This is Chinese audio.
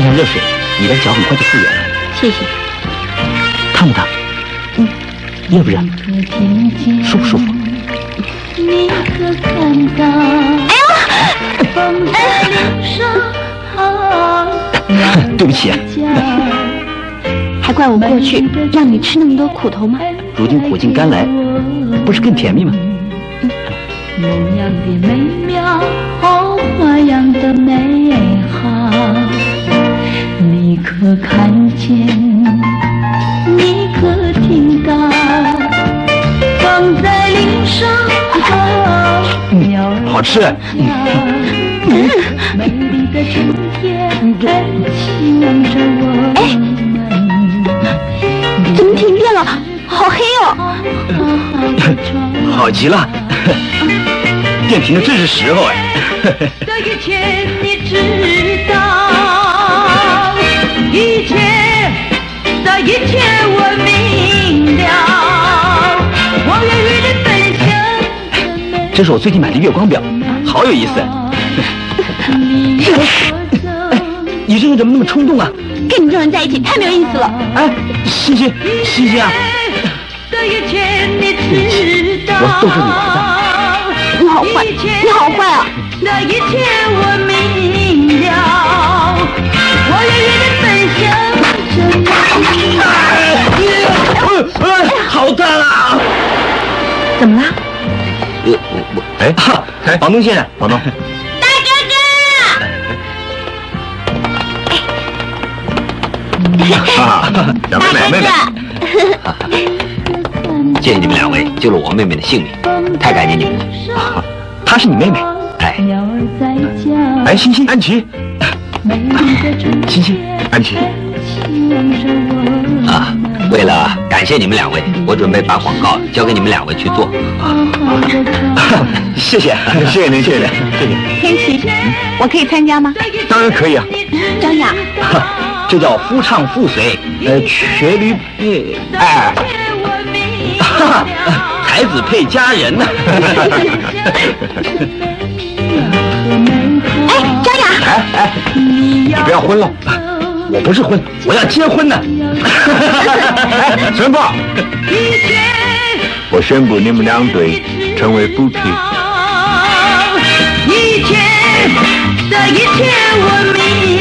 上热水，你的脚很快就复原了。谢谢。烫不烫？热不热？舒不舒服？对不起啊。还怪我过去让你吃那么多苦头吗？如今苦尽甘来，不是更甜蜜吗？梦样的美妙，花样的美好，你可看见？你可听到？放在林上鸟儿好吃。美丽的春天，期望着我们。怎么停电了？好黑哦！好极了，电停的正是时候哎。这一切你知道，一切这一切我明了，我愿与你分享。这是我最近买的月光表，好有意思。你这人怎么那么冲动啊？跟你这种人在一起太没有意思了。哎，欣欣啊！我逗着你玩的。你好坏，你好坏啊！那一切我明了，我愿与你分享。好烫啊！怎么了？房东先生，房东。两位妹妹，谢谢你们两位救了我妹妹的性命，太感谢你们了。她是你妹妹？哎，欣欣，安琪，欣欣，安琪。啊，为了感谢你们两位，我准备把广告交给你们两位去做。谢谢，谢谢您，谢谢您，谢谢。天琪，我可以参加吗？当然可以啊。张雅。这叫夫唱妇随，瘸驴配，才子配佳人呢。张雅，你不要婚了，我不是婚，我要结婚呢。宣布，我宣布你们两对成为夫妻。一切的一切我明。